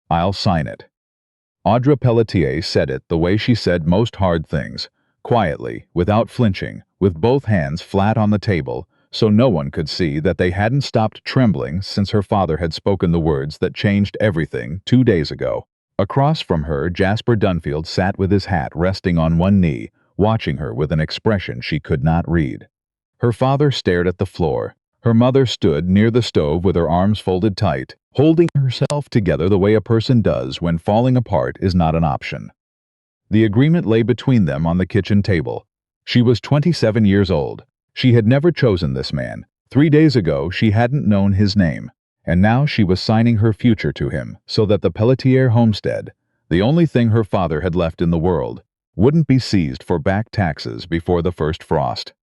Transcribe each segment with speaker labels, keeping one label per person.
Speaker 1: I'll sign it." Audra Pelletier said it the way she said most hard things, quietly, without flinching, with both hands flat on the table, so no one could see that they hadn't stopped trembling since her father had spoken the words that changed everything 2 days ago. Across from her, Jasper Dunfield sat with his hat resting on one knee, watching her with an expression she could not read. Her father stared at the floor. Her mother stood near the stove with her arms folded tight, holding herself together the way a person does when falling apart is not an option. The agreement lay between them on the kitchen table. She was 27 years old. She had never chosen this man. 3 days ago she hadn't known his name, and now she was signing her future to him so that the Pelletier homestead, the only thing her father had left in the world, wouldn't be seized for back taxes before the first frost.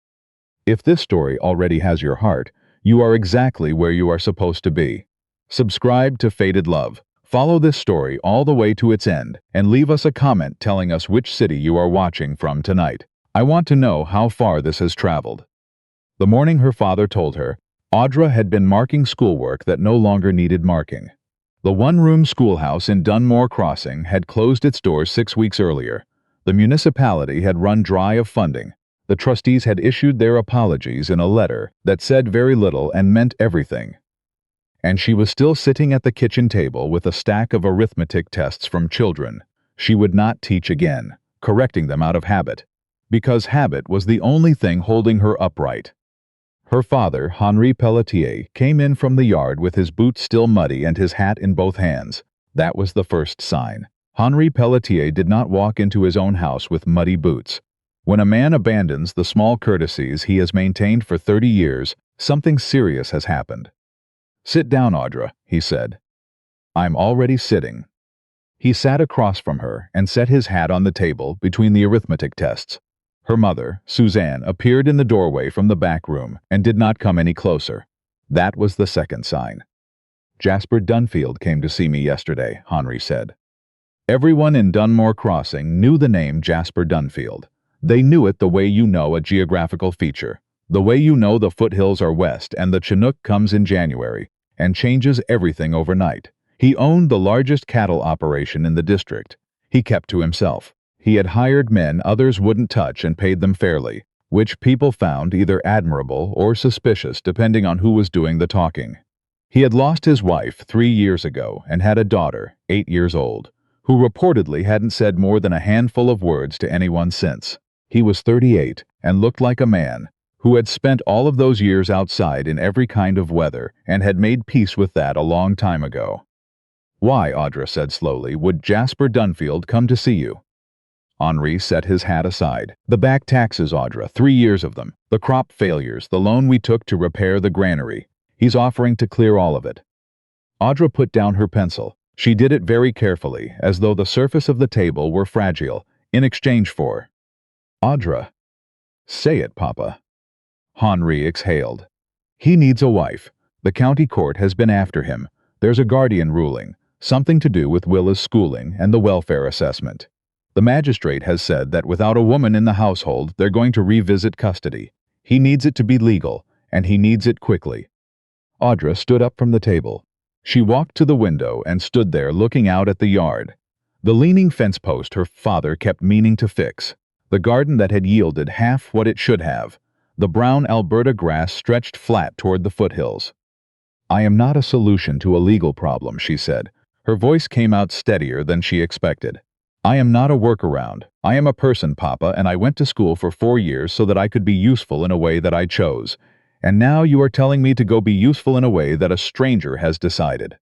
Speaker 1: If this story already has your heart, you are exactly where you are supposed to be. Subscribe to Fated Love. Follow this story all the way to its end, and leave us a comment telling us which city you are watching from tonight. I want to know how far this has traveled. The morning her father told her, Audra had been marking schoolwork that no longer needed marking. The one-room schoolhouse in Dunmore Crossing had closed its doors 6 weeks earlier. The municipality had run dry of funding. The trustees had issued their apologies in a letter that said very little and meant everything. And she was still sitting at the kitchen table with a stack of arithmetic tests from children. She would not teach again, correcting them out of habit, because habit was the only thing holding her upright. Her father, Henri Pelletier, came in from the yard with his boots still muddy and his hat in both hands. That was the first sign. Henri Pelletier did not walk into his own house with muddy boots. When a man abandons the small courtesies he has maintained for 30 years, something serious has happened. "Sit down, Audra," he said. "I'm already sitting." He sat across from her and set his hat on the table between the arithmetic tests. Her mother, Suzanne, appeared in the doorway from the back room and did not come any closer. That was the second sign. "Jasper Dunfield came to see me yesterday," Henri said. Everyone in Dunmore Crossing knew the name Jasper Dunfield. They knew it the way you know a geographical feature, the way you know the foothills are west and the Chinook comes in January and changes everything overnight. He owned the largest cattle operation in the district. He kept to himself. He had hired men others wouldn't touch and paid them fairly, which people found either admirable or suspicious depending on who was doing the talking. He had lost his wife 3 years ago and had a daughter, 8 years old, who reportedly hadn't said more than a handful of words to anyone since. He was 38 and looked like a man who had spent all of those years outside in every kind of weather and had made peace with that a long time ago. "Why," Audra said slowly, "would Jasper Dunfield come to see you?" Henri set his hat aside. "The back taxes, Audra, 3 years of them. The crop failures, the loan we took to repair the granary. He's offering to clear all of it." Audra put down her pencil. She did it very carefully, as though the surface of the table were fragile, in exchange for... "Audra." "Say it, Papa." Henri exhaled. "He needs a wife. The county court has been after him. There's a guardian ruling, something to do with Willa's schooling and the welfare assessment. The magistrate has said that without a woman in the household, they're going to revisit custody. He needs it to be legal, and he needs it quickly." Audra stood up from the table. She walked to the window and stood there looking out at the yard. The leaning fence post her father kept meaning to fix. The garden that had yielded half what it should have. The brown Alberta grass stretched flat toward the foothills. "I am not a solution to a legal problem," she said. Her voice came out steadier than she expected. "I am not a workaround. I am a person, Papa, and I went to school for 4 years so that I could be useful in a way that I chose. And now you are telling me to go be useful in a way that a stranger has decided."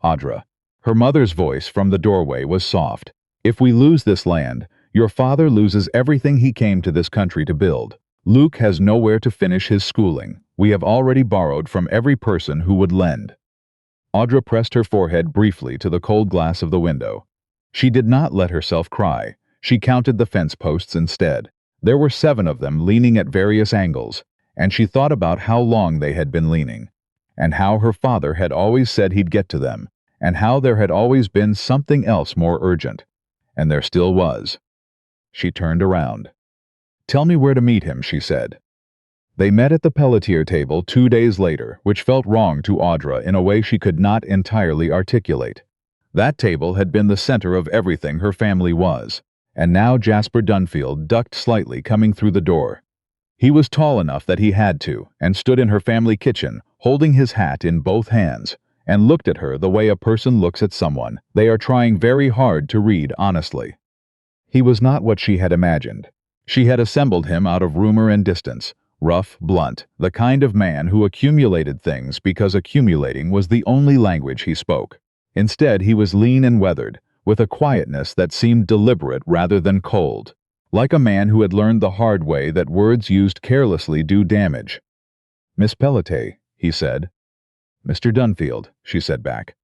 Speaker 1: "Audra." Her mother's voice from the doorway was soft. "If we lose this land, your father loses everything he came to this country to build. Luke has nowhere to finish his schooling. We have already borrowed from every person who would lend." Audra pressed her forehead briefly to the cold glass of the window. She did not let herself cry. She counted the fence posts instead. There were 7 of them leaning at various angles, and she thought about how long they had been leaning, and how her father had always said he'd get to them, and how there had always been something else more urgent, and there still was. She turned around. "Tell me where to meet him," she said. They met at the Pelletier table 2 days later, which felt wrong to Audra in a way she could not entirely articulate. That table had been the center of everything her family was, and now Jasper Dunfield ducked slightly coming through the door. He was tall enough that he had to, and stood in her family kitchen, holding his hat in both hands, and looked at her the way a person looks at someone they are trying very hard to read honestly. He was not what she had imagined. She had assembled him out of rumor and distance, rough, blunt, the kind of man who accumulated things because accumulating was the only language he spoke. Instead, he was lean and weathered, with a quietness that seemed deliberate rather than cold, like a man who had learned the hard way that words used carelessly do damage. "Miss Pelletier," he said. "Mr. Dunfield," she said back.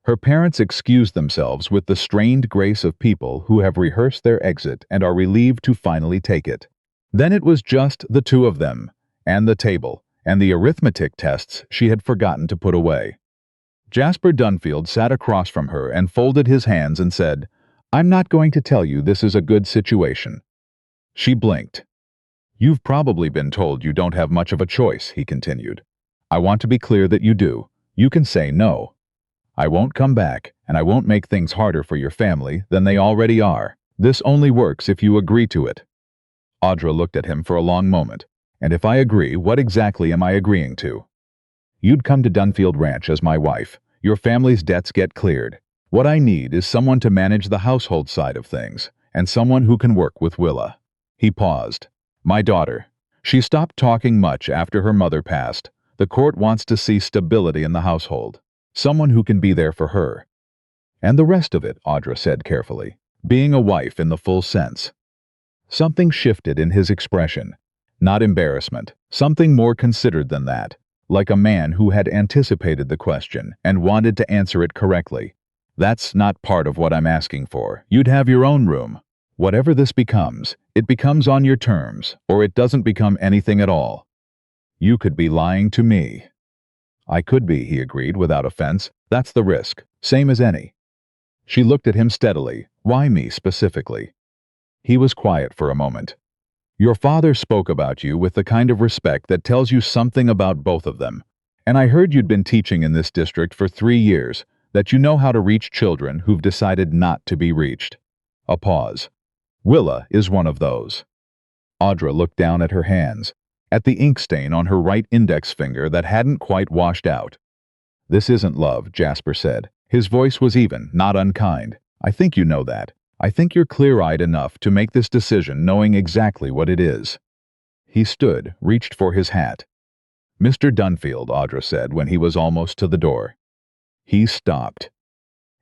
Speaker 1: Her parents excused themselves with the strained grace of people who have rehearsed their exit and are relieved to finally take it. Then it was just the two of them, and the table, and the arithmetic tests she had forgotten to put away. Jasper Dunfield sat across from her and folded his hands and said, "I'm not going to tell you this is a good situation." She blinked. "You've probably been told you don't have much of a choice," he continued. "I want to be clear that you do. You can say no. I won't come back, and I won't make things harder for your family than they already are. This only works if you agree to it." Audra looked at him for a long moment. "And if I agree, what exactly am I agreeing to?" "You'd come to Dunfield Ranch as my wife. Your family's debts get cleared. What I need is someone to manage the household side of things, and someone who can work with Willa." He paused. "My daughter. She stopped talking much after her mother passed. The court wants to see stability in the household. Someone who can be there for her. And the rest of it," Audra said carefully, "being a wife in the full sense." Something shifted in his expression. Not embarrassment, something more considered than that, like a man who had anticipated the question and wanted to answer it correctly. "That's not part of what I'm asking for. You'd have your own room. Whatever this becomes, it becomes on your terms, or it doesn't become anything at all." "You could be lying to me." "I could be," he agreed without offense. "That's the risk, same as any." She looked at him steadily. "Why me specifically?" He was quiet for a moment. "Your father spoke about you with the kind of respect that tells you something about both of them. And I heard you'd been teaching in this district for 3 years, that you know how to reach children who've decided not to be reached." A pause. "Willa is one of those." Audra looked down at her hands, at the ink stain on her right index finger that hadn't quite washed out. "This isn't love," Jasper said. His voice was even, not unkind. "I think you know that. I think you're clear-eyed enough to make this decision knowing exactly what it is." He stood, reached for his hat. "Mr. Dunfield," Audra said when he was almost to the door. He stopped.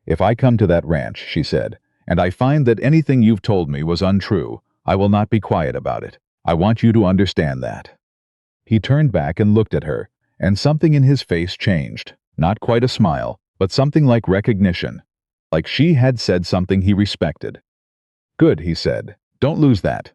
Speaker 1: "If I come to that ranch," she said, "and I find that anything you've told me was untrue, I will not be quiet about it. I want you to understand that." He turned back and looked at her, and something in his face changed. Not quite a smile, but something like recognition. Like she had said something he respected. "Good," he said. "Don't lose that."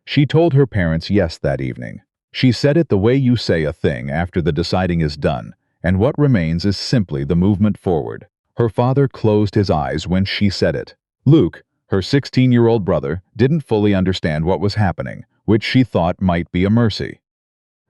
Speaker 1: She told her parents yes that evening. She said it the way you say a thing after the deciding is done, and what remains is simply the movement forward. Her father closed his eyes when she said it. Luke, her 16-year-old brother, didn't fully understand what was happening, which she thought might be a mercy.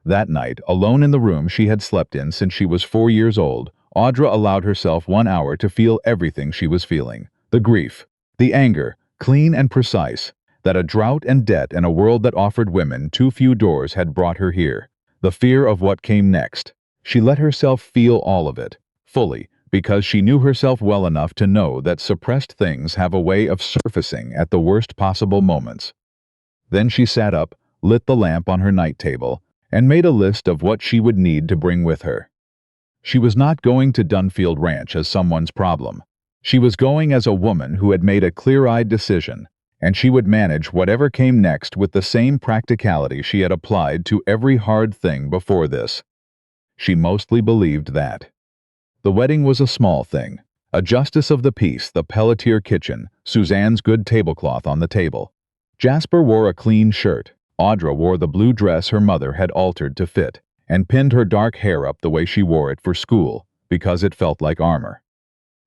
Speaker 1: That night, alone in the room she had slept in since she was 4 years old, Audra allowed herself 1 hour to feel everything she was feeling. The grief, the anger, clean and precise, that a drought and debt and a world that offered women too few doors had brought her here. The fear of what came next. She let herself feel all of it, fully, because she knew herself well enough to know that suppressed things have a way of surfacing at the worst possible moments. Then she sat up, lit the lamp on her night table, and made a list of what she would need to bring with her. She was not going to Dunfield Ranch as someone's problem. She was going as a woman who had made a clear-eyed decision, and she would manage whatever came next with the same practicality she had applied to every hard thing before this. She mostly believed that. The wedding was a small thing. A justice of the peace, the Pelletier kitchen, Suzanne's good tablecloth on the table. Jasper wore a clean shirt. Audra wore the blue dress her mother had altered to fit, and pinned her dark hair up the way she wore it for school, because it felt like armor.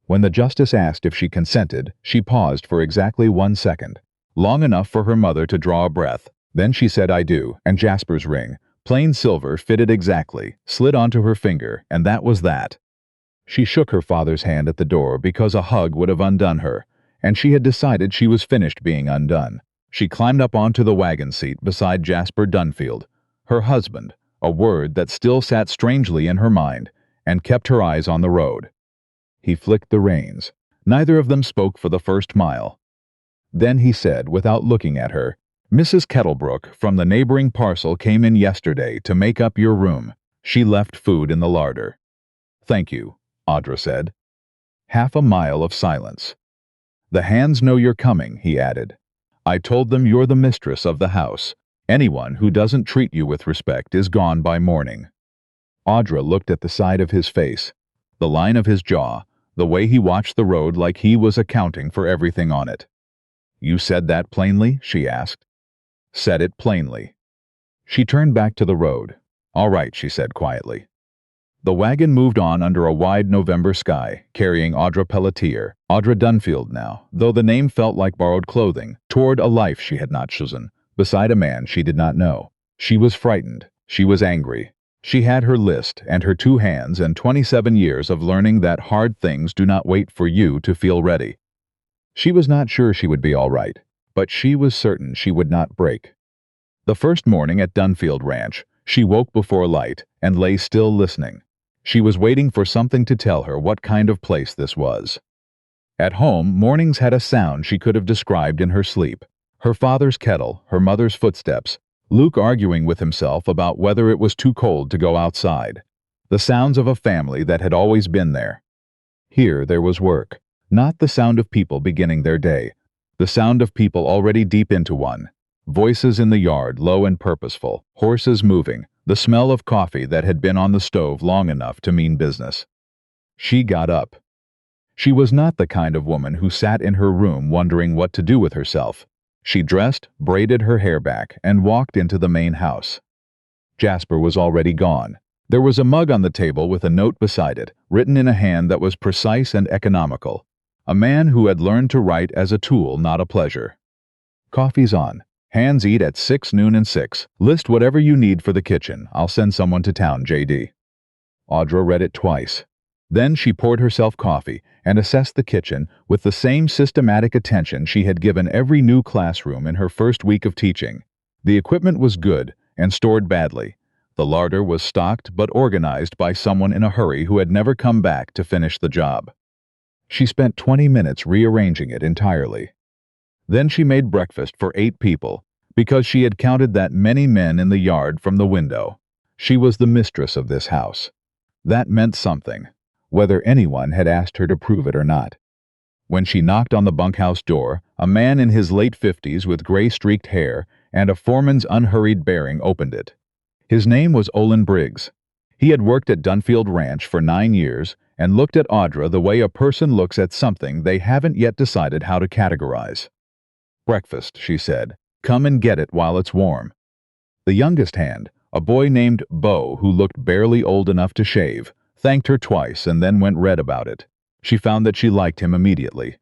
Speaker 1: When the justice asked if she consented, she paused for exactly 1 second, long enough for her mother to draw a breath. Then she said, "I do," and Jasper's ring, plain silver, fitted exactly, slid onto her finger, and that was that. She shook her father's hand at the door because a hug would have undone her, and she had decided she was finished being undone. She climbed up onto the wagon seat beside Jasper Dunfield, her husband, a word that still sat strangely in her mind, and kept her eyes on the road. He flicked the reins. Neither of them spoke for the first mile. Then he said, without looking at her, "Mrs. Kettlebrook from the neighboring parcel came in yesterday to make up your room. She left food in the larder." "Thank you," Audra said. Half a mile of silence. "The hands know you're coming," he added. "I told them you're the mistress of the house. Anyone who doesn't treat you with respect is gone by morning." Audra looked at the side of his face, the line of his jaw, the way he watched the road like he was accounting for everything on it. "You said that plainly?" she asked. "Said it plainly." She turned back to the road. "All right," she said quietly. The wagon moved on under a wide November sky, carrying Audra Pelletier, Audra Dunfield now, though the name felt like borrowed clothing, toward a life she had not chosen, beside a man she did not know. She was frightened. She was angry. She had her list and her 2 hands and 27 years of learning that hard things do not wait for you to feel ready. She was not sure she would be all right, but she was certain she would not break. The first morning at Dunfield Ranch, she woke before light and lay still listening. She was waiting for something to tell her what kind of place this was. At home, mornings had a sound she could have described in her sleep. Her father's kettle, her mother's footsteps, Luke arguing with himself about whether it was too cold to go outside. The sounds of a family that had always been there. Here there was work, not the sound of people beginning their day, the sound of people already deep into one. Voices in the yard, low and purposeful, horses moving, the smell of coffee that had been on the stove long enough to mean business. She got up. She was not the kind of woman who sat in her room wondering what to do with herself. She dressed, braided her hair back, and walked into the main house. Jasper was already gone. There was a mug on the table with a note beside it, written in a hand that was precise and economical. A man who had learned to write as a tool, not a pleasure. "Coffee's on. Hands eat at 6, noon and 6. List whatever you need for the kitchen. I'll send someone to town, J.D." Audra read it twice. Then she poured herself coffee and assessed the kitchen with the same systematic attention she had given every new classroom in her first week of teaching. The equipment was good and stored badly. The larder was stocked but organized by someone in a hurry who had never come back to finish the job. She spent 20 minutes rearranging it entirely. Then she made breakfast for 8 people, because she had counted that many men in the yard from the window. She was the mistress of this house. That meant something, whether anyone had asked her to prove it or not. When she knocked on the bunkhouse door, a man in his late 50s with gray-streaked hair and a foreman's unhurried bearing opened it. His name was Olin Briggs. He had worked at Dunfield Ranch for 9 years and looked at Audra the way a person looks at something they haven't yet decided how to categorize. "Breakfast," she said. "Come and get it while it's warm." The youngest hand, a boy named Beau who looked barely old enough to shave, thanked her twice and then went red about it. She found that she liked him immediately.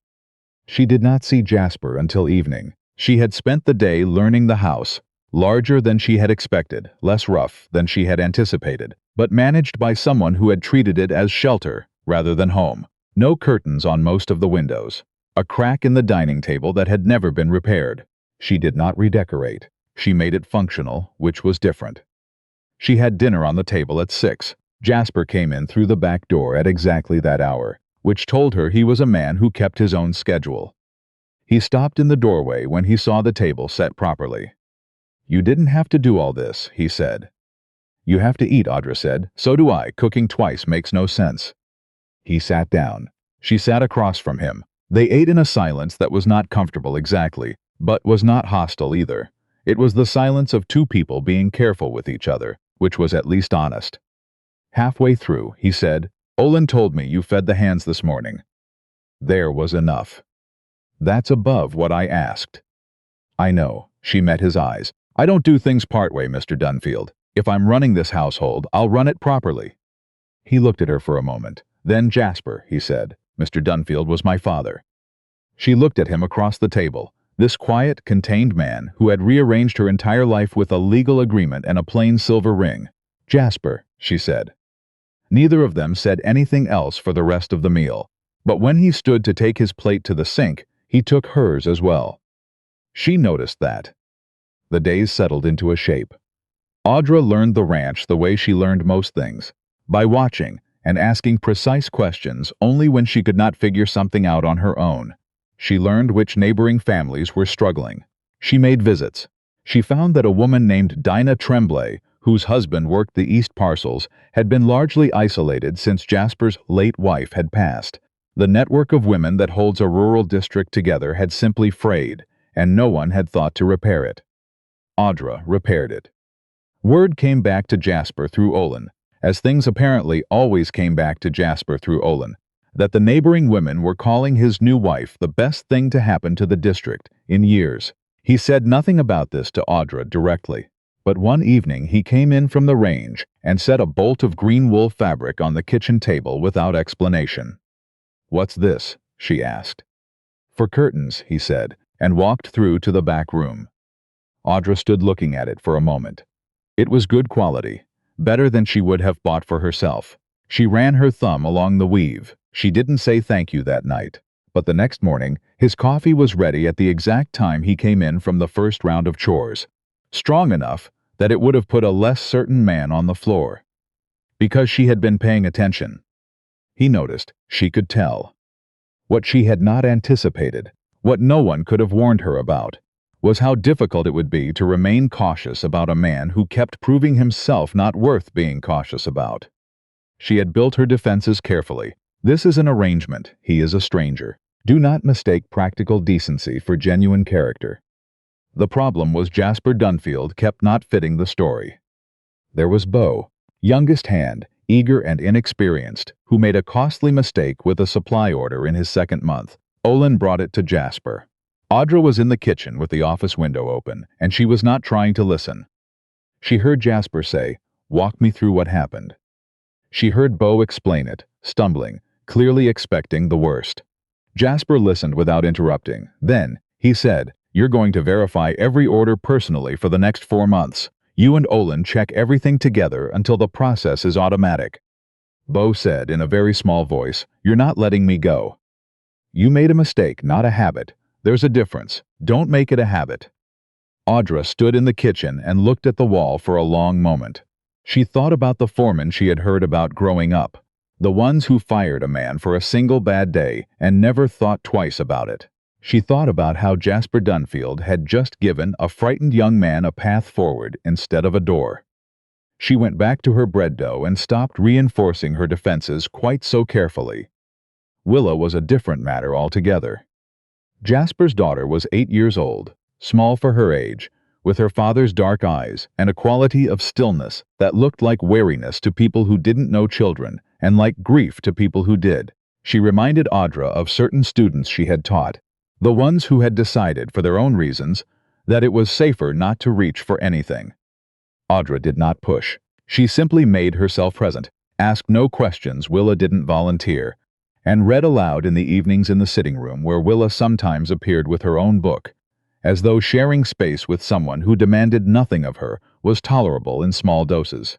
Speaker 1: She did not see Jasper until evening. She had spent the day learning the house, larger than she had expected, less rough than she had anticipated, but managed by someone who had treated it as shelter rather than home. No curtains on most of the windows. A crack in the dining table that had never been repaired. She did not redecorate. She made it functional, which was different. She had dinner on the table at 6. Jasper came in through the back door at exactly that hour, which told her he was a man who kept his own schedule. He stopped in the doorway when he saw the table set properly. "You didn't have to do all this," he said. "You have to eat," Audra said. "So do I. Cooking twice makes no sense." He sat down. She sat across from him. They ate in a silence that was not comfortable exactly, but was not hostile either. It was the silence of 2 people being careful with each other, which was at least honest. Halfway through, he said, "Olin told me you fed the hands this morning." There was enough. "That's above what I asked." "I know." She met his eyes. "I don't do things partway, Mr. Dunfield. If I'm running this household, I'll run it properly." He looked at her for a moment. Then Jasper, he said. "Mr. Dunfield was my father." She looked at him across the table, this quiet, contained man who had rearranged her entire life with a legal agreement and a plain silver ring. "Jasper," she said. Neither of them said anything else for the rest of the meal. But when he stood to take his plate to the sink, he took hers as well. She noticed that. The days settled into a shape. Audra learned the ranch the way she learned most things, by watching and asking precise questions only when she could not figure something out on her own. She learned which neighboring families were struggling. She made visits. She found that a woman named Dinah Tremblay, whose husband worked the east parcels, had been largely isolated since Jasper's late wife had passed. The network of women that holds a rural district together had simply frayed, and no one had thought to repair it. Audra repaired it. Word came back to Jasper through Olin, as things apparently always came back to Jasper through Olin, that the neighboring women were calling his new wife the best thing to happen to the district in years. He said nothing about this to Audra directly, but one evening he came in from the range and set a bolt of green wool fabric on the kitchen table without explanation. "What's this?" she asked. "For curtains," he said, and walked through to the back room. Audra stood looking at it for a moment. It was good quality, better than she would have bought for herself. She ran her thumb along the weave. She didn't say thank you that night, but the next morning his coffee was ready at the exact time he came in from the first round of chores, strong enough that it would have put a less certain man on the floor. Because she had been paying attention. He noticed, she could tell. What she had not anticipated, what no one could have warned her about, was how difficult it would be to remain cautious about a man who kept proving himself not worth being cautious about. She had built her defenses carefully. This is an arrangement, he is a stranger. Do not mistake practical decency for genuine character. The problem was Jasper Dunfield kept not fitting the story. There was Beau, youngest hand, eager and inexperienced, who made a costly mistake with a supply order in his second month. Olin brought it to Jasper. Audra was in the kitchen with the office window open, and she was not trying to listen. She heard Jasper say, "Walk me through what happened." She heard Beau explain it, stumbling, clearly expecting the worst. Jasper listened without interrupting. Then, he said, "You're going to verify every order personally for the next 4 months. You and Olin check everything together until the process is automatic." Beau said in a very small voice, "You're not letting me go." "You made a mistake, not a habit. There's a difference. Don't make it a habit." Audra stood in the kitchen and looked at the wall for a long moment. She thought about the foremen she had heard about growing up, the ones who fired a man for a single bad day and never thought twice about it. She thought about how Jasper Dunfield had just given a frightened young man a path forward instead of a door. She went back to her bread dough and stopped reinforcing her defenses quite so carefully. Willa was a different matter altogether. Jasper's daughter was 8 years old, small for her age, with her father's dark eyes and a quality of stillness that looked like wariness to people who didn't know children and like grief to people who did. She reminded Audra of certain students she had taught, the ones who had decided, for their own reasons, that it was safer not to reach for anything. Audra did not push. She simply made herself present, asked no questions Willa didn't volunteer, and read aloud in the evenings in the sitting room where Willa sometimes appeared with her own book, as though sharing space with someone who demanded nothing of her was tolerable in small doses.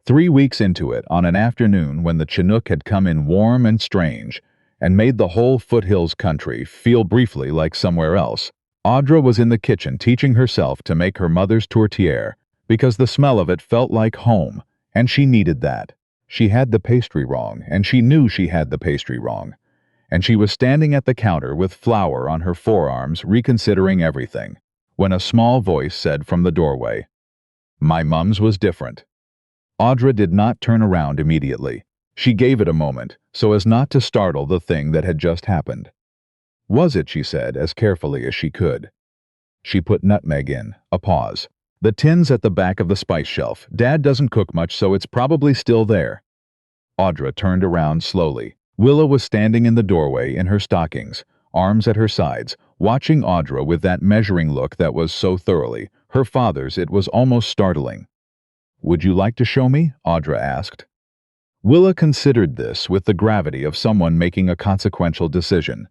Speaker 1: 3 weeks into it, on an afternoon when the Chinook had come in warm and strange, and made the whole foothills country feel briefly like somewhere else, Audra was in the kitchen teaching herself to make her mother's tourtière, because the smell of it felt like home, and she needed that. She had the pastry wrong, and she knew she had the pastry wrong, and she was standing at the counter with flour on her forearms reconsidering everything, when a small voice said from the doorway, "My mum's was different." Audra did not turn around immediately. She gave it a moment, so as not to startle the thing that had just happened. "Was it?" she said, as carefully as she could. She put nutmeg in. A pause. "The tin's at the back of the spice shelf. Dad doesn't cook much, so it's probably still there." Audra turned around slowly. Willa was standing in the doorway in her stockings, arms at her sides, watching Audra with that measuring look that was so thoroughly her father's it was almost startling. "Would you like to show me?" Audra asked. Willa considered this with the gravity of someone making a consequential decision.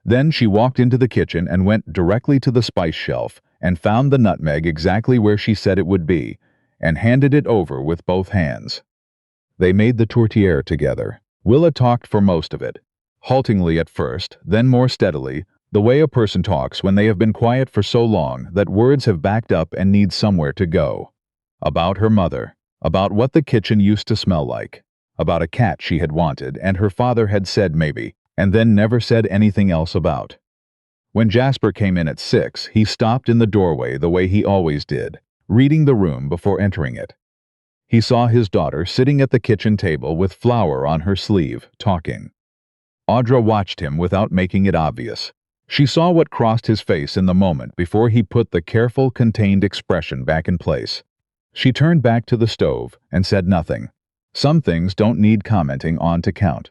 Speaker 1: Then she walked into the kitchen and went directly to the spice shelf and found the nutmeg exactly where she said it would be, and handed it over with both hands. They made the tourtière together. Willa talked for most of it, haltingly at first, then more steadily, the way a person talks when they have been quiet for so long that words have backed up and need somewhere to go. About her mother, about what the kitchen used to smell like, about a cat she had wanted and her father had said maybe, and then never said anything else about. When Jasper came in at 6, he stopped in the doorway the way he always did, reading the room before entering it. He saw his daughter sitting at the kitchen table with flour on her sleeve, talking. Audra watched him without making it obvious. She saw what crossed his face in the moment before he put the careful, contained expression back in place. She turned back to the stove and said nothing. Some things don't need commenting on to count.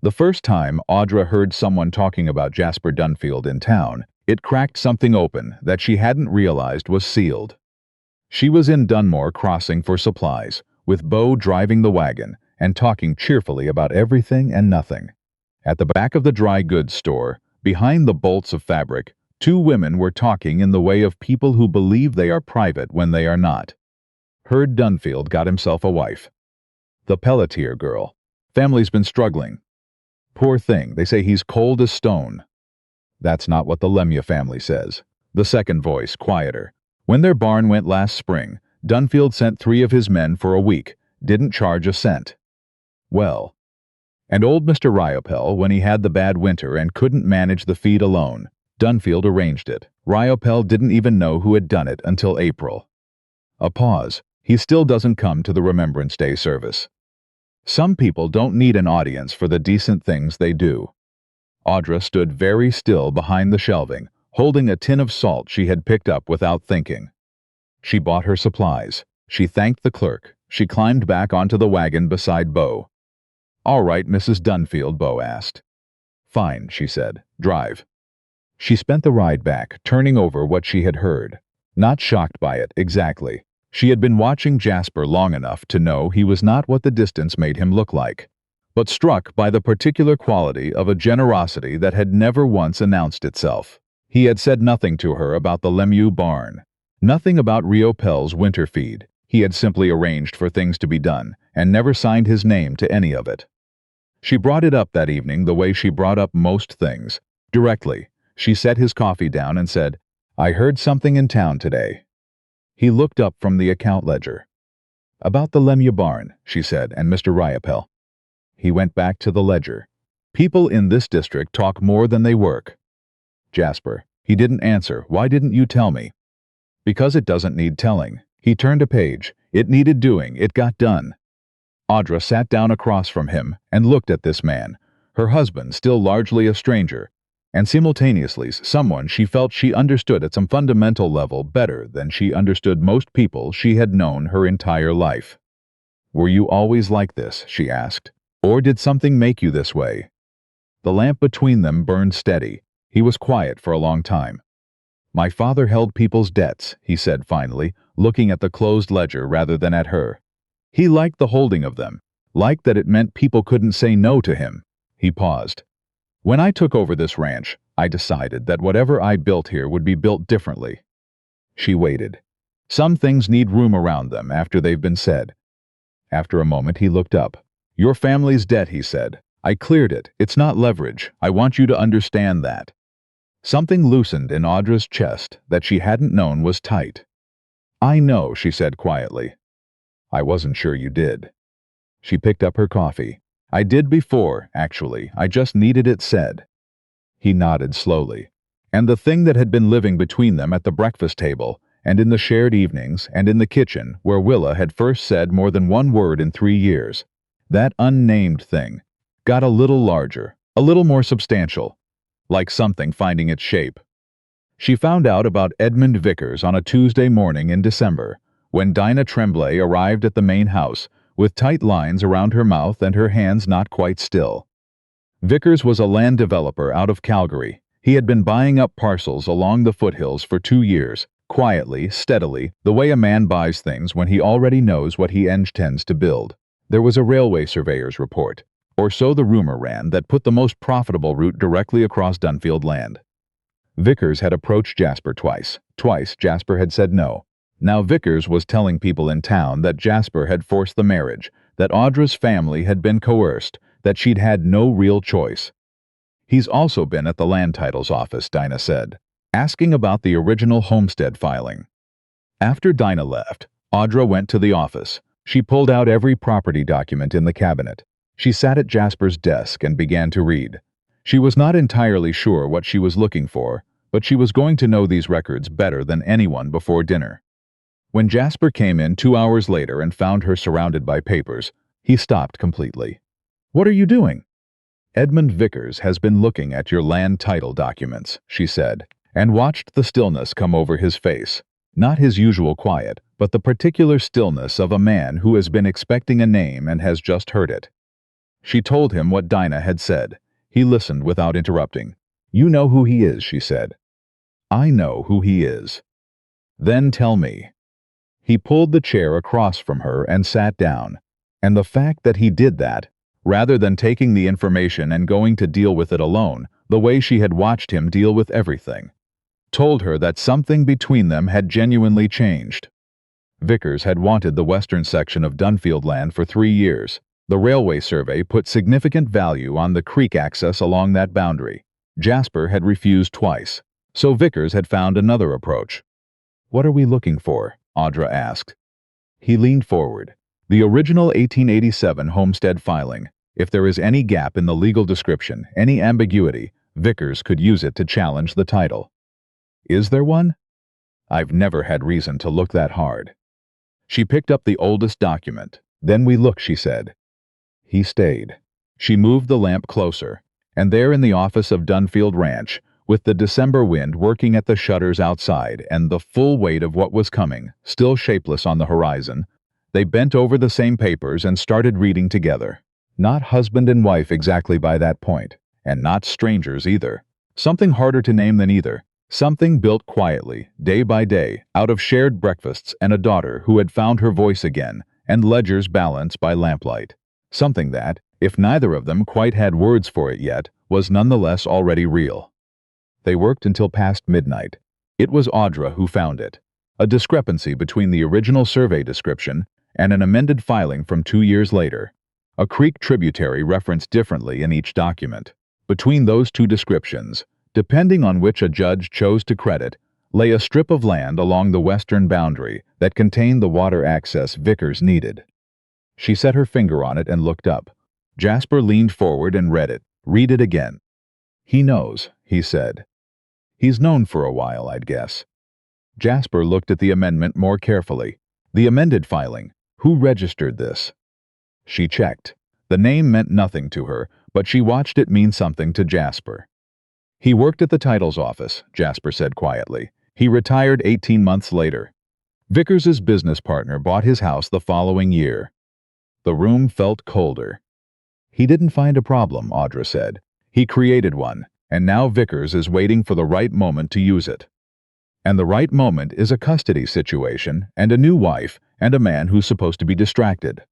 Speaker 1: The first time Audra heard someone talking about Jasper Dunfield in town, it cracked something open that she hadn't realized was sealed. She was in Dunmore Crossing for supplies, with Beau driving the wagon and talking cheerfully about everything and nothing. At the back of the dry goods store, behind the bolts of fabric, 2 women were talking in the way of people who believe they are private when they are not. Heard Dunfield got himself a wife. The Pelletier girl. Family's been struggling. Poor thing, they say he's cold as stone. That's not what the Lemia family says. The second voice, quieter. When their barn went last spring, Dunfield sent 3 of his men for a week, didn't charge a cent. Well. And old Mr. Riopel, when he had the bad winter and couldn't manage the feed alone, Dunfield arranged it. Riopel didn't even know who had done it until April. A pause. He still doesn't come to the Remembrance Day service. Some people don't need an audience for the decent things they do. Audra stood very still behind the shelving, holding a tin of salt she had picked up without thinking. She bought her supplies. She thanked the clerk. She climbed back onto the wagon beside Beau. "All right, Mrs. Dunfield," Beau asked. "Fine," she said. "Drive." She spent the ride back, turning over what she had heard. Not shocked by it, exactly. She had been watching Jasper long enough to know he was not what the distance made him look like, but struck by the particular quality of a generosity that had never once announced itself. He had said nothing to her about the Lemieux barn, nothing about Riopel's winter feed. He had simply arranged for things to be done, and never signed his name to any of it. She brought it up that evening the way she brought up most things, directly. She set his coffee down and said, "I heard something in town today." He looked up from the account ledger. "About the Lemia barn," she said, "and Mr. Riopel." He went back to the ledger. "People in this district talk more than they work." "Jasper." He didn't answer. "Why didn't you tell me?" "Because it doesn't need telling." He turned a page. It needed doing. It got done. Audra sat down across from him and looked at this man, her husband still largely a stranger, and simultaneously someone she felt she understood at some fundamental level better than she understood most people she had known her entire life. "Were you always like this?" she asked. "Or did something make you this way?" The lamp between them burned steady. He was quiet for a long time. "My father held people's debts," he said finally, looking at the closed ledger rather than at her. "He liked the holding of them, liked that it meant people couldn't say no to him." He paused. "When I took over this ranch, I decided that whatever I built here would be built differently." She waited. Some things need room around them after they've been said. After a moment he looked up. "Your family's debt," he said. "I cleared it. It's not leverage. I want you to understand that." Something loosened in Audra's chest that she hadn't known was tight. "I know," she said quietly. "I wasn't sure you did." She picked up her coffee. "I did before, actually. I just needed it said." He nodded slowly. And the thing that had been living between them at the breakfast table, and in the shared evenings, and in the kitchen, where Willa had first said more than one word in 3 years, that unnamed thing, got a little larger, a little more substantial, like something finding its shape. She found out about Edmund Vickers on a Tuesday morning in December, when Dinah Tremblay arrived at the main house, with tight lines around her mouth and her hands not quite still. Vickers was a land developer out of Calgary. He had been buying up parcels along the foothills for 2 years, quietly, steadily, the way a man buys things when he already knows what he intends to build. There was a railway surveyor's report, or so the rumor ran, that put the most profitable route directly across Dunfield land. Vickers had approached Jasper twice. Twice Jasper had said no. Now Vickers was telling people in town that Jasper had forced the marriage, that Audra's family had been coerced, that she'd had no real choice. He's also been at the land titles office, Dinah said, asking about the original homestead filing. After Dinah left, Audra went to the office. She pulled out every property document in the cabinet. She sat at Jasper's desk and began to read. She was not entirely sure what she was looking for, but she was going to know these records better than anyone before dinner. When Jasper came in 2 hours later and found her surrounded by papers, he stopped completely. "What are you doing?" "Edmund Vickers has been looking at your land title documents," she said, and watched the stillness come over his face. Not his usual quiet, but the particular stillness of a man who has been expecting a name and has just heard it. She told him what Dinah had said. He listened without interrupting. "You know who he is," she said. "I know who he is." "Then tell me." He pulled the chair across from her and sat down, and the fact that he did that, rather than taking the information and going to deal with it alone, the way she had watched him deal with everything, told her that something between them had genuinely changed. Vickers had wanted the western section of Dunfield land for 3 years. The railway survey put significant value on the creek access along that boundary. Jasper had refused twice, so Vickers had found another approach. "What are we looking for?" Audra asked. He leaned forward. "The original 1887 homestead filing. If there is any gap in the legal description, any ambiguity, Vickers could use it to challenge the title." "Is there one?" "I've never had reason to look that hard." She picked up the oldest document. "Then we look," she said. He stayed. She moved the lamp closer, and there in the office of Dunfield Ranch, with the December wind working at the shutters outside and the full weight of what was coming, still shapeless on the horizon, they bent over the same papers and started reading together. Not husband and wife exactly by that point, and not strangers either. Something harder to name than either. Something built quietly, day by day, out of shared breakfasts and a daughter who had found her voice again, and ledgers balanced by lamplight. Something that, if neither of them quite had words for it yet, was nonetheless already real. They worked until past midnight. It was Audra who found it. A discrepancy between the original survey description and an amended filing from 2 years later. A creek tributary referenced differently in each document. Between those two descriptions, depending on which a judge chose to credit, lay a strip of land along the western boundary that contained the water access Vickers needed. She set her finger on it and looked up. Jasper leaned forward and read it. "Read it again." "He knows," he said. "He's known for a while, I'd guess." Jasper looked at the amendment more carefully. The amended filing. Who registered this? She checked. The name meant nothing to her, but she watched it mean something to Jasper. "He worked at the titles office," Jasper said quietly. "He retired 18 months later. Vickers's business partner bought his house the following year." The room felt colder. "He didn't find a problem," Audra said. "He created one, and now Vickers is waiting for the right moment to use it. And the right moment is a custody situation, and a new wife, and a man who's supposed to be distracted."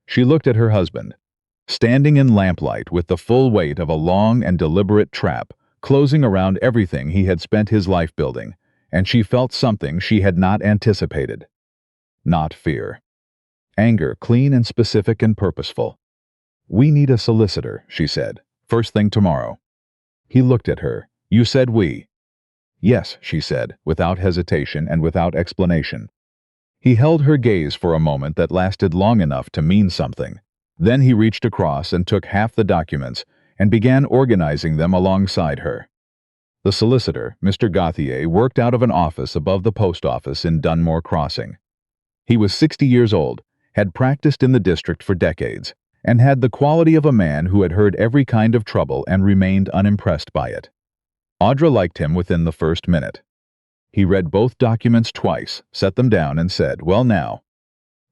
Speaker 1: She looked at her husband, standing in lamplight with the full weight of a long and deliberate trap, closing around everything he had spent his life building, and she felt something she had not anticipated. Not fear. Anger, clean and specific and purposeful. "We need a solicitor," she said, "first thing tomorrow." He looked at her. "You said we." "Yes," she said, without hesitation and without explanation. He held her gaze for a moment that lasted long enough to mean something. Then he reached across and took half the documents and began organizing them alongside her. The solicitor, Mr. Gauthier, worked out of an office above the post office in Dunmore Crossing. He was 60 years old, had practiced in the district for decades, and had the quality of a man who had heard every kind of trouble and remained unimpressed by it. Audra liked him within the first minute. He read both documents twice, set them down, and said, "Well now."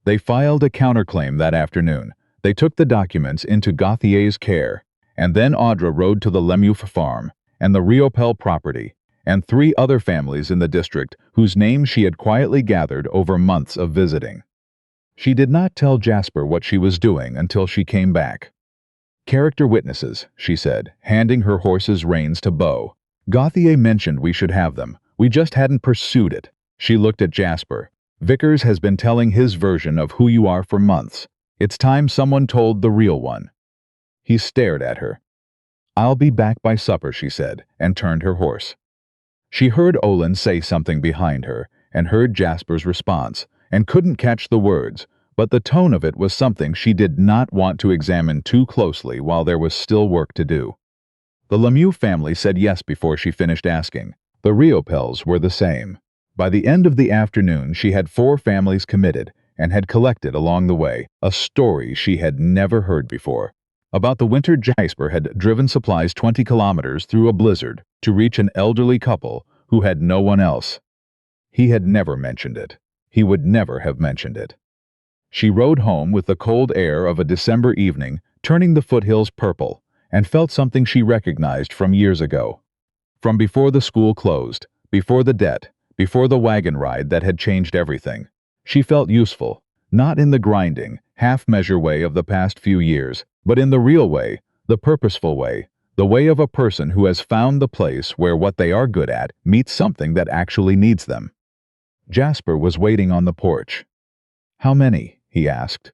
Speaker 1: They filed a counterclaim that afternoon. They took the documents into Gauthier's care, and then Audra rode to the Lemuef farm, and the Riopel property, and 3 other families in the district whose names she had quietly gathered over months of visiting. She did not tell Jasper what she was doing until she came back. "Character witnesses," she said, handing her horse's reins to Beau. "Gauthier mentioned we should have them. We just hadn't pursued it." She looked at Jasper. "Vickers has been telling his version of who you are for months. It's time someone told the real one. He stared at her. "I'll be back by supper," she said, and turned her horse. She heard Olin say something behind her, and heard Jasper's response, and couldn't catch the words, but the tone of it was something she did not want to examine too closely while there was still work to do. The Lemieux family said yes before she finished asking. The Riopels were the same. By the end of the afternoon she had 4 families committed, and had collected along the way a story she had never heard before. About the winter Jasper had driven supplies 20 kilometers through a blizzard to reach an elderly couple who had no one else. He had never mentioned it. He would never have mentioned it. She rode home with the cold air of a December evening, turning the foothills purple, and felt something she recognized from years ago. From before the school closed, before the debt, before the wagon ride that had changed everything. She felt useful, not in the grinding, half-measure way of the past few years, but in the real way, the purposeful way, the way of a person who has found the place where what they are good at meets something that actually needs them. Jasper was waiting on the porch. "How many?" he asked.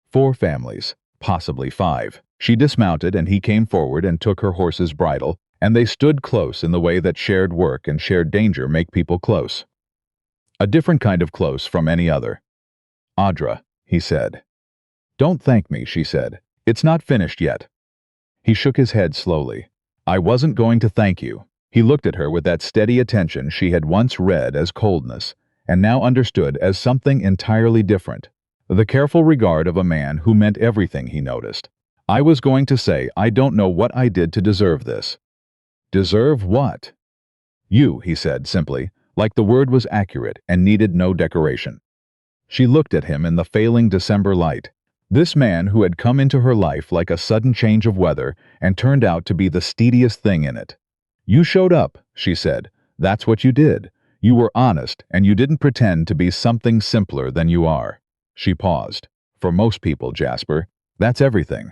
Speaker 1: 4 families, possibly 5. She dismounted and he came forward and took her horse's bridle, and they stood close in the way that shared work and shared danger make people close. A different kind of close from any other. "Audra," he said. "Don't thank me," she said. "It's not finished yet." He shook his head slowly. "I wasn't going to thank you." He looked at her with that steady attention she had once read as coldness, and now understood as something entirely different. The careful regard of a man who meant everything, he noticed. "I was going to say I don't know what I did to deserve this." "Deserve what?" "You," he said simply, like the word was accurate and needed no decoration. She looked at him in the failing December light. This man who had come into her life like a sudden change of weather and turned out to be the steadiest thing in it. "You showed up," she said. "That's what you did. You were honest, and you didn't pretend to be something simpler than you are." She paused. "For most people, Jasper, that's everything."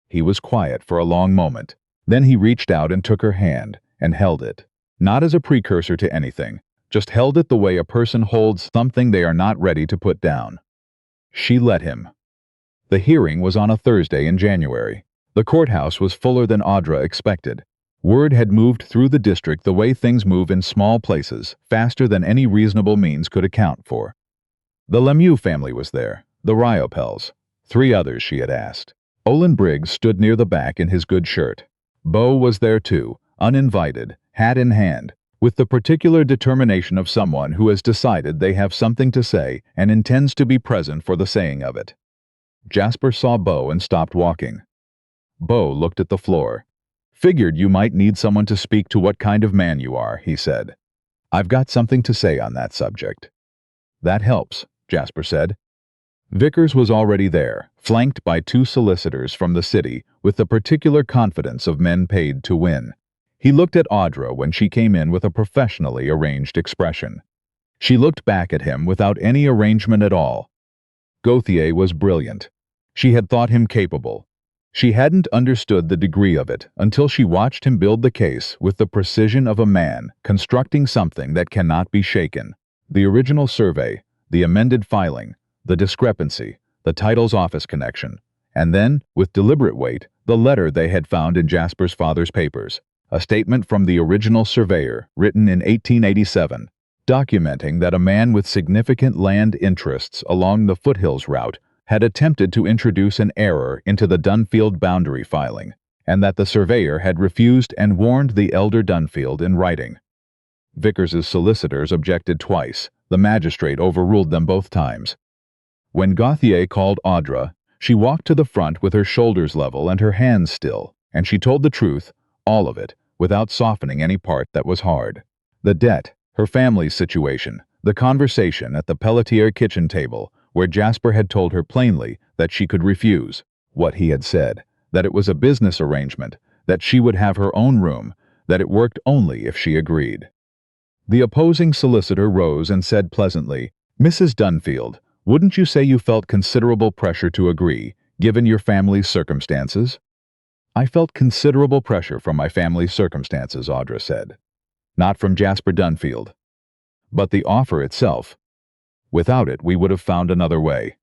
Speaker 1: He was quiet for a long moment. Then he reached out and took her hand, and held it. Not as a precursor to anything, just held it the way a person holds something they are not ready to put down. She let him. The hearing was on a Thursday in January. The courthouse was fuller than Audra expected. Word had moved through the district the way things move in small places, faster than any reasonable means could account for. The Lemieux family was there, the Riopels. 3 others she had asked. Olin Briggs stood near the back in his good shirt. Beau was there too, uninvited, hat in hand, with the particular determination of someone who has decided they have something to say and intends to be present for the saying of it. Jasper saw Beau and stopped walking. Beau looked at the floor. "Figured you might need someone to speak to what kind of man you are," he said. "I've got something to say on that subject." "That helps," Jasper said. Vickers was already there, flanked by 2 solicitors from the city with the particular confidence of men paid to win. He looked at Audra when she came in with a professionally arranged expression. She looked back at him without any arrangement at all. Gauthier was brilliant. She had thought him capable. She hadn't understood the degree of it until she watched him build the case with the precision of a man constructing something that cannot be shaken. The original survey, the amended filing, the discrepancy, the title's office connection, and then, with deliberate weight, the letter they had found in Jasper's father's papers, a statement from the original surveyor, written in 1887, documenting that a man with significant land interests along the foothills route had attempted to introduce an error into the Dunfield boundary filing, and that the surveyor had refused and warned the elder Dunfield in writing. Vickers's solicitors objected twice. The magistrate overruled them both times. When Gauthier called Audra, she walked to the front with her shoulders level and her hands still, and she told the truth, all of it, without softening any part that was hard. The debt, her family's situation, the conversation at the Pelletier kitchen table, where Jasper had told her plainly that she could refuse, what he had said, that it was a business arrangement, that she would have her own room, that it worked only if she agreed. The opposing solicitor rose and said pleasantly, "Mrs. Dunfield, wouldn't you say you felt considerable pressure to agree, given your family's circumstances?" "I felt considerable pressure from my family's circumstances," Audra said. "Not from Jasper Dunfield. But the offer itself. Without it, we would have found another way."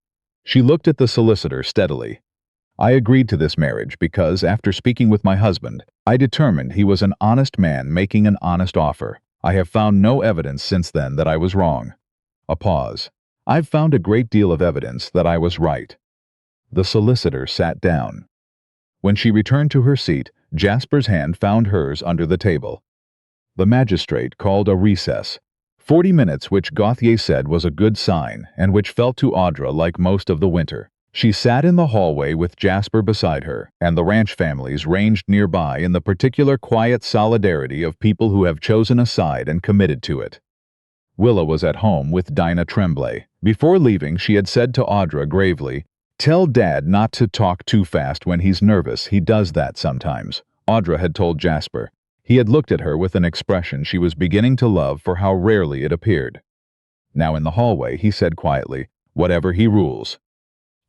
Speaker 1: She looked at the solicitor steadily. "I agreed to this marriage because, after speaking with my husband, I determined he was an honest man making an honest offer. I have found no evidence since then that I was wrong." A pause. "I've found a great deal of evidence that I was right." The solicitor sat down. When she returned to her seat, Jasper's hand found hers under the table. The magistrate called a recess. 40 minutes, which Gauthier said was a good sign, and which felt to Audra like most of the winter. She sat in the hallway with Jasper beside her, and the ranch families ranged nearby in the particular quiet solidarity of people who have chosen a side and committed to it. Willa was at home with Dinah Tremblay. Before leaving, she had said to Audra gravely, "Tell Dad not to talk too fast when he's nervous. He does that sometimes." Audra had told Jasper. He had looked at her with an expression she was beginning to love for how rarely it appeared. Now in the hallway, he said quietly, "Whatever he rules."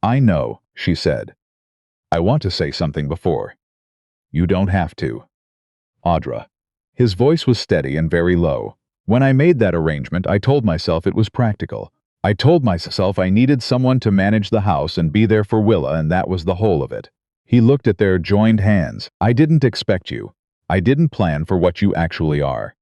Speaker 1: "I know," she said. "I want to say something before." "You don't have to." "Audra." His voice was steady and very low. "When I made that arrangement, I told myself it was practical. I told myself I needed someone to manage the house and be there for Willa, and that was the whole of it." He looked at their joined hands. "I didn't expect you. I didn't plan for what you actually are."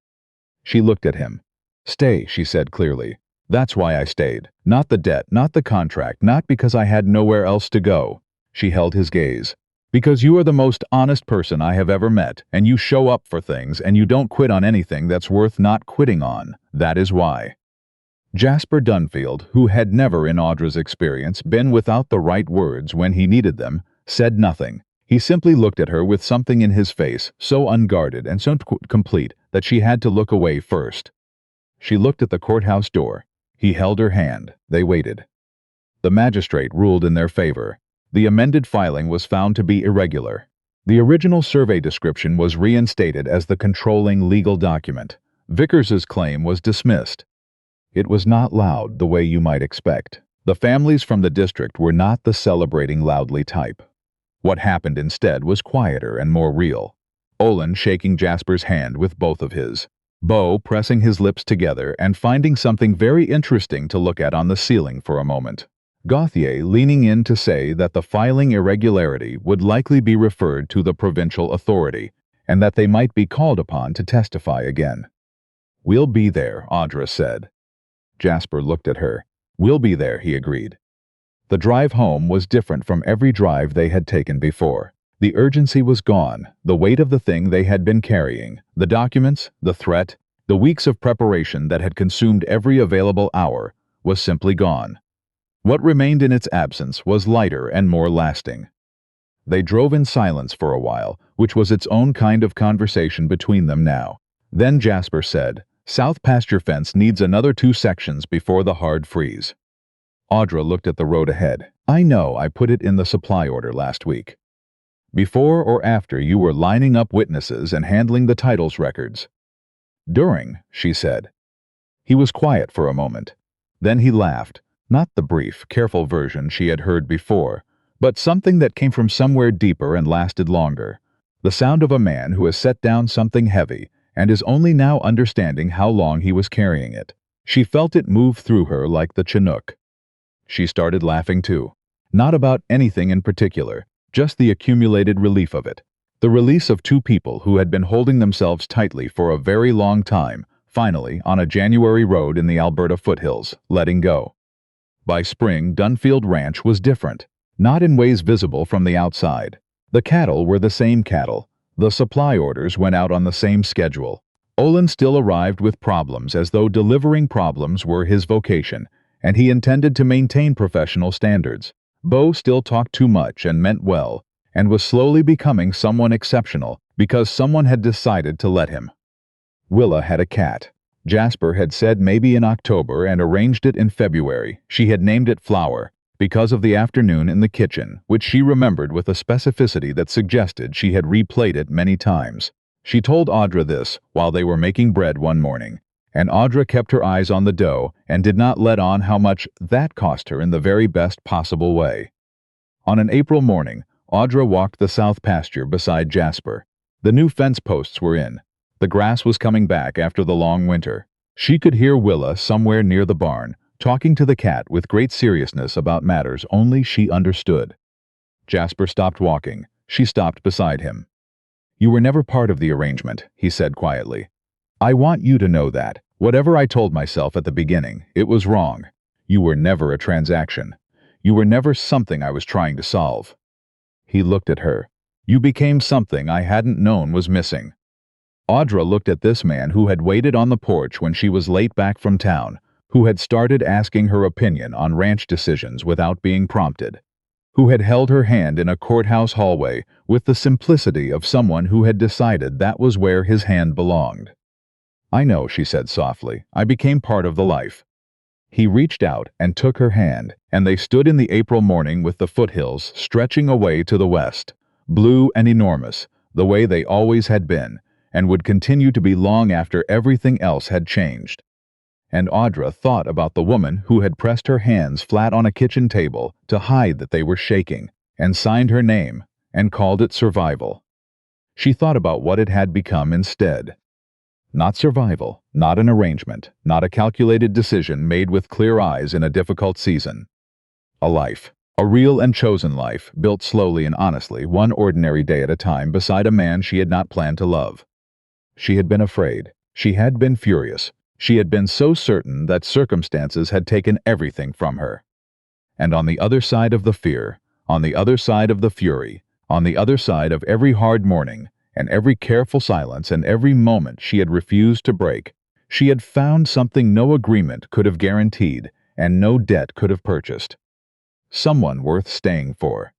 Speaker 1: She looked at him. "Stay," she said clearly. "That's why I stayed. Not the debt, not the contract, not because I had nowhere else to go." She held his gaze. "Because you are the most honest person I have ever met, and you show up for things, and you don't quit on anything that's worth not quitting on. That is why." Jasper Dunfield, who had never in Audra's experience been without the right words when he needed them, said nothing. He simply looked at her with something in his face, so unguarded and so complete that she had to look away first. She looked at the courthouse door. He held her hand. They waited. The magistrate ruled in their favor. The amended filing was found to be irregular. The original survey description was reinstated as the controlling legal document. Vickers's claim was dismissed. It was not loud the way you might expect. The families from the district were not the celebrating loudly type. What happened instead was quieter and more real. Olin shaking Jasper's hand with both of his. Beau pressing his lips together and finding something very interesting to look at on the ceiling for a moment. Gauthier leaning in to say that the filing irregularity would likely be referred to the provincial authority, and that they might be called upon to testify again. "We'll be there," Audra said. Jasper looked at her. "We'll be there," he agreed. The drive home was different from every drive they had taken before. The urgency was gone, the weight of the thing they had been carrying, the documents, the threat, the weeks of preparation that had consumed every available hour, was simply gone. What remained in its absence was lighter and more lasting. They drove in silence for a while, which was its own kind of conversation between them now. Then Jasper said, "South pasture fence needs another 2 sections before the hard freeze." Audra looked at the road ahead. "I know, I put it in the supply order last week." "Before or after you were lining up witnesses and handling the titles records?" "During," she said. He was quiet for a moment. Then he laughed, not the brief, careful version she had heard before, but something that came from somewhere deeper and lasted longer. The sound of a man who has set down something heavy and is only now understanding how long he was carrying it. She felt it move through her like the Chinook. She started laughing too. Not about anything in particular, just the accumulated relief of it. The release of 2 people who had been holding themselves tightly for a very long time, finally, on a January road in the Alberta foothills, letting go. By spring, Dunfield Ranch was different, not in ways visible from the outside. The cattle were the same cattle. The supply orders went out on the same schedule. Olin still arrived with problems as though delivering problems were his vocation, and he intended to maintain professional standards. Beau still talked too much and meant well, and was slowly becoming someone exceptional because someone had decided to let him. Willa had a cat. Jasper had said maybe in October and arranged it in February. She had named it Flower, because of the afternoon in the kitchen, which she remembered with a specificity that suggested she had replayed it many times. She told Audra this while they were making bread one morning, and Audra kept her eyes on the dough and did not let on how much that cost her in the very best possible way. On an April morning, Audra walked the south pasture beside Jasper. The new fence posts were in. The grass was coming back after the long winter. She could hear Willa somewhere near the barn, talking to the cat with great seriousness about matters only she understood. Jasper stopped walking. She stopped beside him. "You were never part of the arrangement," he said quietly. "I want you to know that. Whatever I told myself at the beginning, it was wrong. You were never a transaction. You were never something I was trying to solve." He looked at her. "You became something I hadn't known was missing." Audra looked at this man who had waited on the porch when she was late back from town, who had started asking her opinion on ranch decisions without being prompted, who had held her hand in a courthouse hallway with the simplicity of someone who had decided that was where his hand belonged. "I know," she said softly. "I became part of the life." He reached out and took her hand, and they stood in the April morning with the foothills stretching away to the west, blue and enormous, the way they always had been, and would continue to be long after everything else had changed. And Audra thought about the woman who had pressed her hands flat on a kitchen table to hide that they were shaking, and signed her name, and called it survival. She thought about what it had become instead. Not survival, not an arrangement, not a calculated decision made with clear eyes in a difficult season. A life, a real and chosen life, built slowly and honestly, one ordinary day at a time beside a man she had not planned to love. She had been afraid. She had been furious. She had been so certain that circumstances had taken everything from her. And on the other side of the fear, on the other side of the fury, on the other side of every hard morning, and every careful silence and every moment she had refused to break, she had found something no agreement could have guaranteed and no debt could have purchased. Someone worth staying for.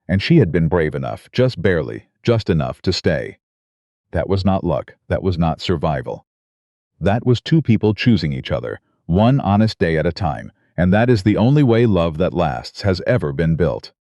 Speaker 1: And she had been brave enough, just barely, just enough to stay. That was not luck. That was not survival. That was two people choosing each other, one honest day at a time, and that is the only way love that lasts has ever been built.